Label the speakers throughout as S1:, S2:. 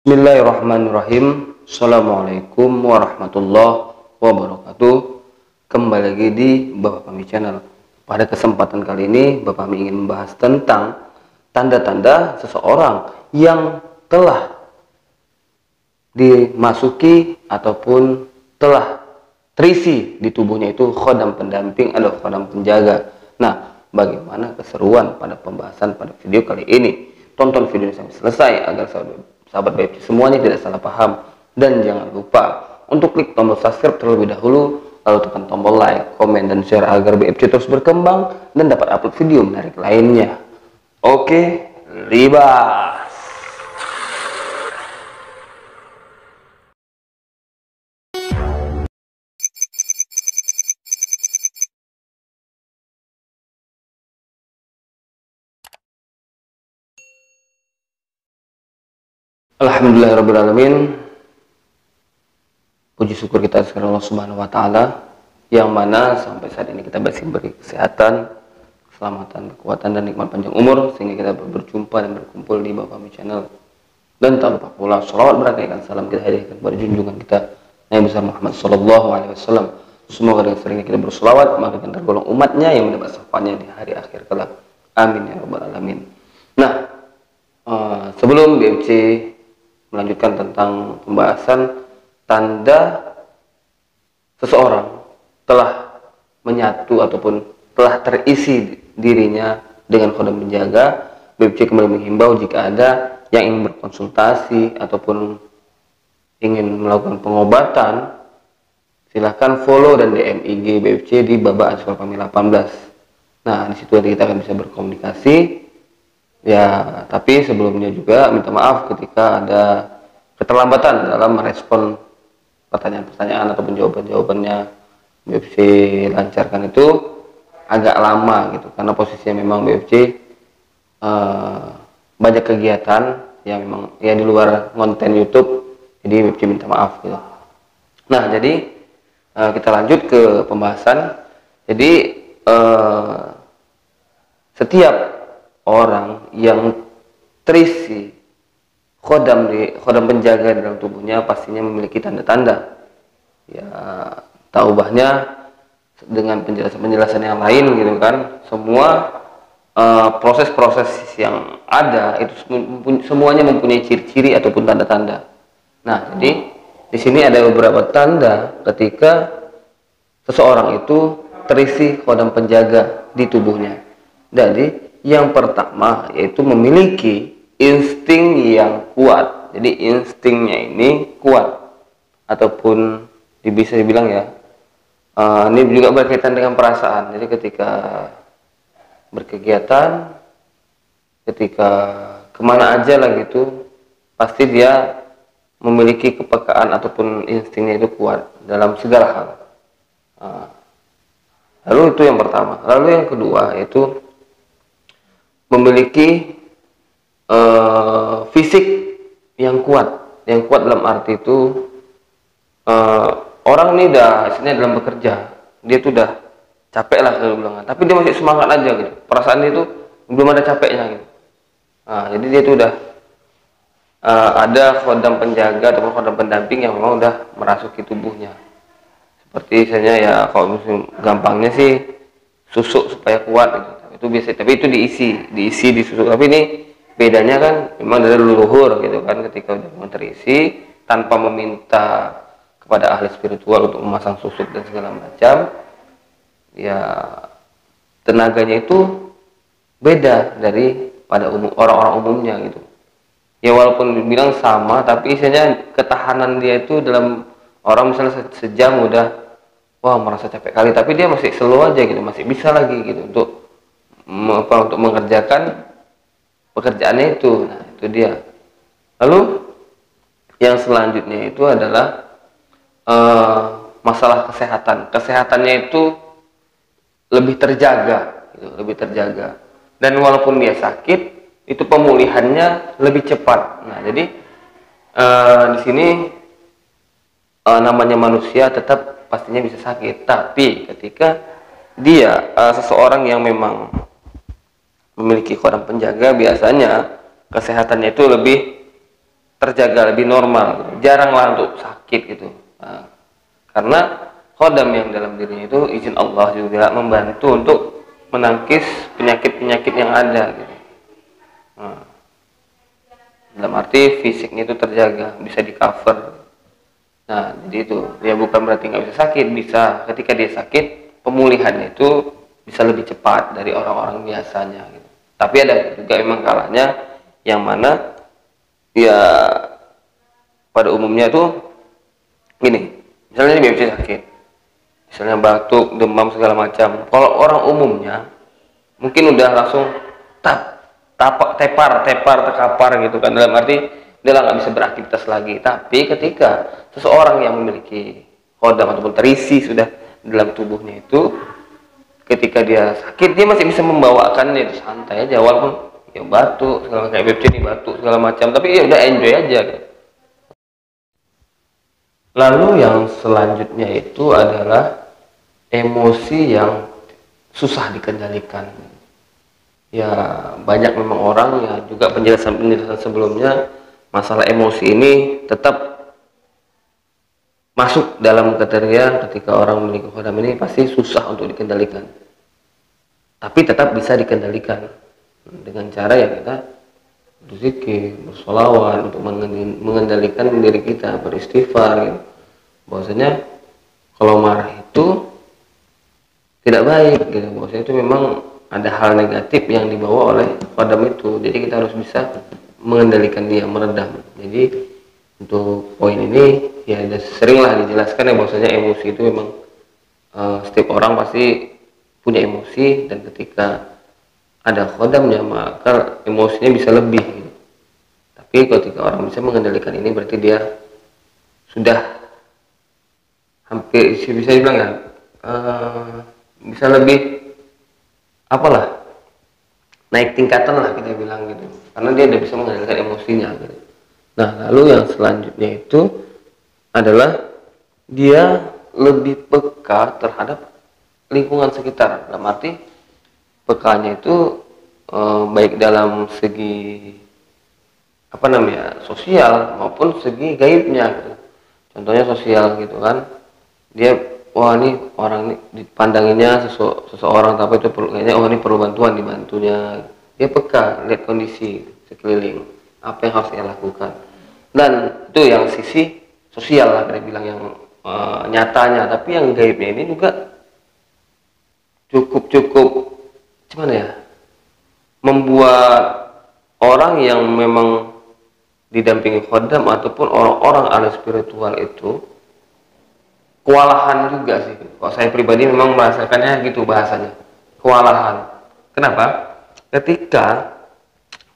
S1: Bismillahirrahmanirrahim. Assalamualaikum warahmatullahi wabarakatuh. Kembali lagi di Bapak Fahmi Channel. Pada kesempatan kali ini Bapak Fahmi ingin membahas tentang tanda-tanda seseorang yang telah dimasuki ataupun telah terisi di tubuhnya itu khodam pendamping atau khodam penjaga. Nah, bagaimana keseruan pada pembahasan pada video kali ini? Tonton video sampai selesai agar sahabat BFC semuanya tidak salah paham, dan jangan lupa untuk klik tombol subscribe terlebih dahulu, lalu tekan tombol like, komen, dan share agar BFC terus berkembang dan dapat upload video menarik lainnya. Oke, libas. Alhamdulillahirrabbilalamin. Puji syukur kita atas Allah Subhanahu wa Ta'ala, yang mana sampai saat ini kita masih beri kesehatan, keselamatan, kekuatan, dan nikmat panjang umur sehingga kita berjumpa dan berkumpul di Bapak Fahmi Channel. Dan tak lupa pula sholawat berakaikan salam kita hadirkan kepada junjungan kita Nabi besar Muhammad Sallallahu Alaihi Wasallam. Semoga dengan seringnya kita bersolawat maka kita tergolong umatnya yang mendapat syafaatnya di hari akhir kelak. Amin ya rabbal alamin. Nah, sebelum BFC melanjutkan tentang pembahasan tanda seseorang telah menyatu ataupun telah terisi dirinya dengan khodam penjaga, BFC kembali menghimbau jika ada yang ingin berkonsultasi ataupun ingin melakukan pengobatan, silahkan follow dan DM IG BFC di Baba Ansor Fahmi 18. Nah, di situ kita akan bisa berkomunikasi. Ya, tapi sebelumnya juga minta maaf ketika ada keterlambatan dalam merespon pertanyaan-pertanyaan ataupun jawaban-jawabannya BFC lancarkan itu agak lama gitu, karena posisinya memang BFC banyak kegiatan yang memang ya di luar konten YouTube, jadi BFC minta maaf gitu. Nah, jadi kita lanjut ke pembahasan. Jadi setiap orang yang terisi khodam penjaga dalam tubuhnya pastinya memiliki tanda-tanda. Ya, taubahnya dengan penjelasan-penjelasan yang lain gitu kan. Semua proses-proses yang ada itu semuanya mempunyai ciri-ciri ataupun tanda-tanda. Nah, jadi di sini ada beberapa tanda ketika seseorang itu terisi khodam penjaga di tubuhnya. Jadi yang pertama yaitu memiliki insting yang kuat. Jadi instingnya ini kuat ataupun bisa dibilang ya, ini juga berkaitan dengan perasaan. Jadi ketika berkegiatan, ketika kemana aja lah gitu, pasti dia memiliki kepekaan ataupun instingnya itu kuat dalam segala hal. Lalu itu yang pertama. Lalu yang kedua yaitu memiliki fisik yang kuat. Yang kuat dalam arti itu orang ini udah istilahnya dalam bekerja, dia tuh udah capek lah kalau bilang, tapi dia masih semangat aja gitu. Perasaan dia tuh belum ada capeknya gitu. Nah, jadi dia tuh udah ada khodam penjaga ataupun khodam pendamping yang memang udah merasuki tubuhnya. Seperti misalnya ya kalau gampangnya sih susuk supaya kuat gitu. Itu biasa, tapi itu diisi di susu. Tapi ini bedanya kan memang dari leluhur gitu kan, ketika udah terisi tanpa meminta kepada ahli spiritual untuk memasang susuk dan segala macam, ya tenaganya itu beda dari pada orang-orang umumnya gitu. Ya walaupun dibilang sama, tapi isinya ketahanan dia itu dalam orang misalnya sejam udah wah merasa capek kali, tapi dia masih slow aja gitu, masih bisa lagi gitu untuk mengerjakan pekerjaannya itu. Nah, itu dia. Lalu yang selanjutnya itu adalah masalah kesehatan. Kesehatannya itu lebih terjaga gitu, lebih terjaga. Dan walaupun dia sakit, itu pemulihannya lebih cepat. Nah, jadi di sini namanya manusia tetap pastinya bisa sakit, tapi ketika dia seseorang yang memang memiliki khodam penjaga, biasanya kesehatannya itu lebih terjaga, lebih normal gitu. Jaranglah untuk sakit gitu. Nah, karena khodam yang dalam dirinya itu izin Allah juga membantu untuk menangkis penyakit-penyakit yang ada gitu. Nah, dalam arti fisiknya itu terjaga, bisa di cover. Nah, jadi itu dia bukan berarti nggak bisa sakit, bisa. Ketika dia sakit, pemulihannya itu bisa lebih cepat dari orang-orang biasanya gitu. Tapi ada juga memang kalanya yang mana ya pada umumnya tuh gini, misalnya dia bisa sakit, misalnya batuk, demam segala macam. Kalau orang umumnya mungkin udah langsung terkapar gitu kan, dalam arti dia nggak bisa beraktivitas lagi. Tapi ketika seseorang yang memiliki kodam ataupun terisi sudah dalam tubuhnya itu, ketika dia sakit dia masih bisa membawakannya itu santai aja, walaupun ya batuk segala kayak BC nih, batuk segala macam, tapi ya udah enjoy aja gitu. Lalu yang selanjutnya itu adalah emosi yang susah dikendalikan. Ya banyak memang orang ya juga penjelasan sebelumnya, masalah emosi ini tetap masuk dalam kriteria ketika orang memiliki khodam ini pasti susah untuk dikendalikan. Tapi tetap bisa dikendalikan dengan cara ya kita berzikir, bersolawat untuk mengendalikan diri kita, beristighfar gitu. Bahwasanya kalau marah itu tidak baik gitu, bahwasanya itu memang ada hal negatif yang dibawa oleh khodam itu, jadi kita harus bisa mengendalikan dia, meredam. Jadi untuk poin ini ya seringlah dijelaskan ya, bahwasanya emosi itu memang setiap orang pasti punya emosi, dan ketika ada khodamnya maka emosinya bisa lebih gitu. Tapi ketika orang bisa mengendalikan ini berarti dia sudah hampir bisa dibilang ya bisa lebih apalah, naik tingkatan lah kita bilang gitu, karena dia udah bisa mengendalikan emosinya gitu. Nah lalu yang selanjutnya itu adalah dia lebih peka terhadap lingkungan sekitar. Dalam arti pekanya itu baik dalam segi apa namanya sosial maupun segi gaibnya gitu. Contohnya sosial gitu kan, dia wah ini orang ini dipandanginya seseorang, tapi itu perlu, kayaknya oh ini perlu bantuan, dibantunya. Dia peka lihat kondisi sekeliling, apa yang harus dia lakukan. Dan itu yang sisi sosial lah kita bilang, yang nyatanya. Tapi yang gaibnya ini juga cukup gimana ya, membuat orang yang memang didampingi khodam ataupun orang-orang ahli spiritual itu kewalahan juga sih. Kalau saya pribadi memang merasakannya gitu bahasanya, kewalahan. Kenapa? Ketika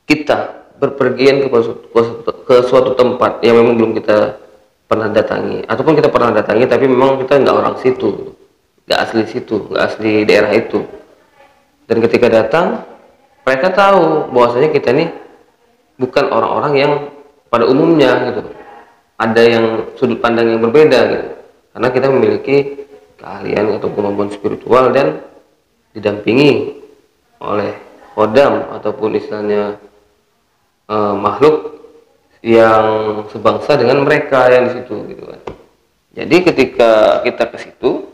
S1: kita berpergian ke suatu tempat yang memang belum kita pernah datangi, ataupun kita pernah datangi tapi memang kita nggak orang situ, nggak asli situ, nggak asli daerah itu. Dan ketika datang, mereka tahu bahwasanya kita ini bukan orang-orang yang pada umumnya gitu. Ada yang sudut pandang yang berbeda gitu. Karena kita memiliki keahlian atau kemampuan spiritual dan didampingi oleh khodam ataupun istilahnya makhluk yang sebangsa dengan mereka yang di situ gitu kan. Jadi ketika kita ke situ,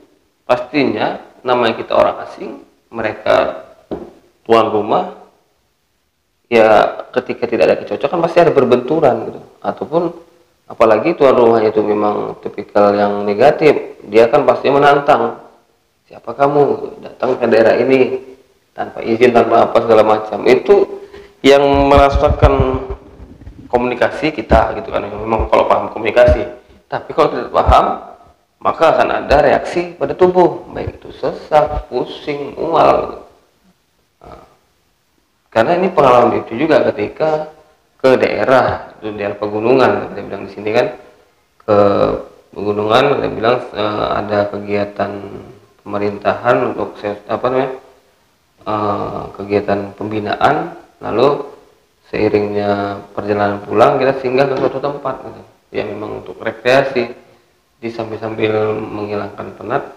S1: pastinya namanya kita orang asing, mereka tuan rumah, ya ketika tidak ada kecocokan pasti ada berbenturan gitu. Ataupun apalagi tuan rumah itu memang tipikal yang negatif, dia kan pasti menantang, siapa kamu datang ke daerah ini tanpa izin, tanpa apa segala macam. Itu yang merasakan komunikasi kita gitu kan, memang kalau paham komunikasi. Tapi kalau tidak paham, maka akan ada reaksi pada tubuh, baik itu sesak, pusing, mual gitu. Karena ini pengalaman itu juga ketika ke daerah, itu daerah pegunungan, kita bilang di sini kan, ke pegunungan, kita bilang ada kegiatan pemerintahan untuk apa namanya, kegiatan pembinaan. Lalu seiringnya perjalanan pulang kita singgah ke suatu tempat gitu, ya memang untuk rekreasi, di sambil menghilangkan penat,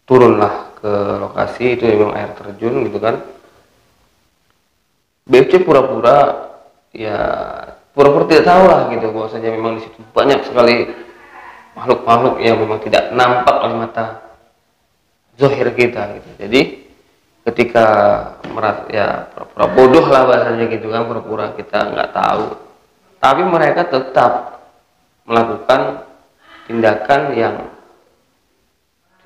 S1: turunlah ke lokasi itu memang air terjun gitu kan. BFC pura-pura ya pura-pura tidak tahu lah gitu bahwasanya memang di situ banyak sekali makhluk-makhluk yang memang tidak nampak oleh mata zahir kita gitu. Jadi ketika merasa ya pura-pura bodoh lah bahasanya gitu kan, pura-pura kita nggak tahu, tapi mereka tetap melakukan tindakan yang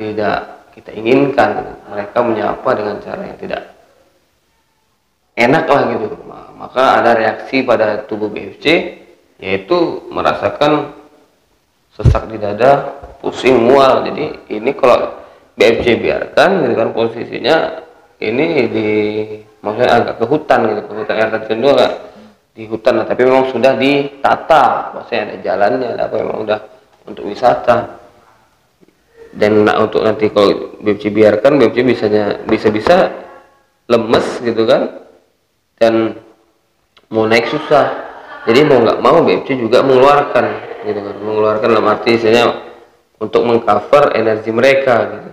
S1: tidak kita inginkan. Mereka menyapa dengan cara yang tidak enak lah gitu. Maka ada reaksi pada tubuh BFC, yaitu merasakan sesak di dada, pusing, mual. Jadi ini kalau BFC biarkan gitu kan, posisinya ini di maksudnya agak ke hutan gitu, ke hutan air terjun agak di hutan, tapi memang sudah ditata, maksudnya ada jalannya, ada apa, memang udah untuk wisata. Dan untuk nanti kalau BFC biarkan, BFC bisa lemes gitu kan, dan mau naik susah. Jadi mau nggak mau BFC juga mengeluarkan gitu kan, mengeluarkan dalam arti misalnya untuk mengcover energi mereka gitu.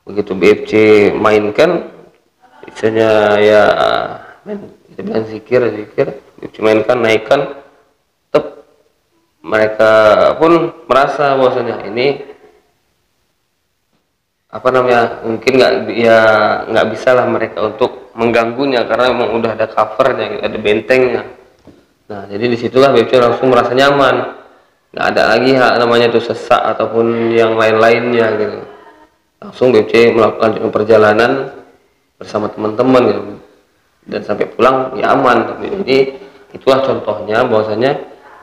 S1: Begitu BFC mainkan, misalnya ya kita bilang zikir, BFC mainkan, naikkan, tetap mereka pun merasa bahwasanya ini apa namanya, mungkin nggak bisa lah mereka untuk mengganggunya karena memang udah ada covernya, ada bentengnya. Nah jadi disitulah BFC langsung merasa nyaman, nggak ada lagi namanya itu sesak ataupun yang lain-lainnya gitu. Langsung BFC melakukan perjalanan bersama teman-teman gitu, dan sampai pulang ya aman. Jadi itulah contohnya bahwasanya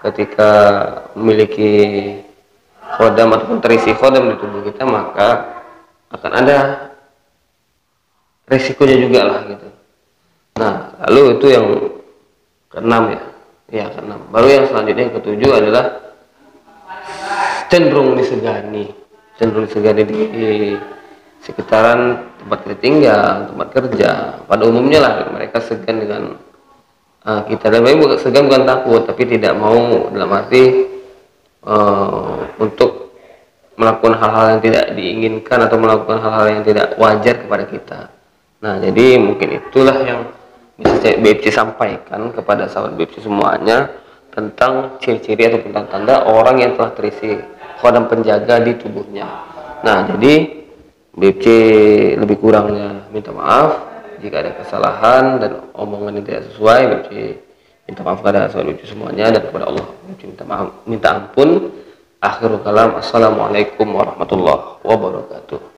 S1: ketika memiliki khodam ataupun terisi khodam di tubuh kita, maka akan ada resikonya juga lah gitu. Nah lalu itu yang keenam ya keenam. Baru yang selanjutnya yang ketujuh adalah cenderung disegani di sekitaran tempat kita tinggal, tempat kerja. Pada umumnya lah mereka segan dengan kita, dan memang segan bukan takut, tapi tidak mau dalam arti untuk melakukan hal-hal yang tidak diinginkan atau melakukan hal-hal yang tidak wajar kepada kita. Nah jadi mungkin itulah yang bisa BFC sampaikan kepada sahabat BFC semuanya tentang ciri-ciri atau tanda-tanda orang yang telah terisi khodam penjaga di tubuhnya. Nah jadi BFC lebih kurangnya minta maaf jika ada kesalahan dan omongan yang tidak sesuai. BFC minta maaf kepada sahabat BFC semuanya, dan kepada Allah BFC minta ampun. Akhirul kalam, assalamualaikum warahmatullahi wabarakatuh.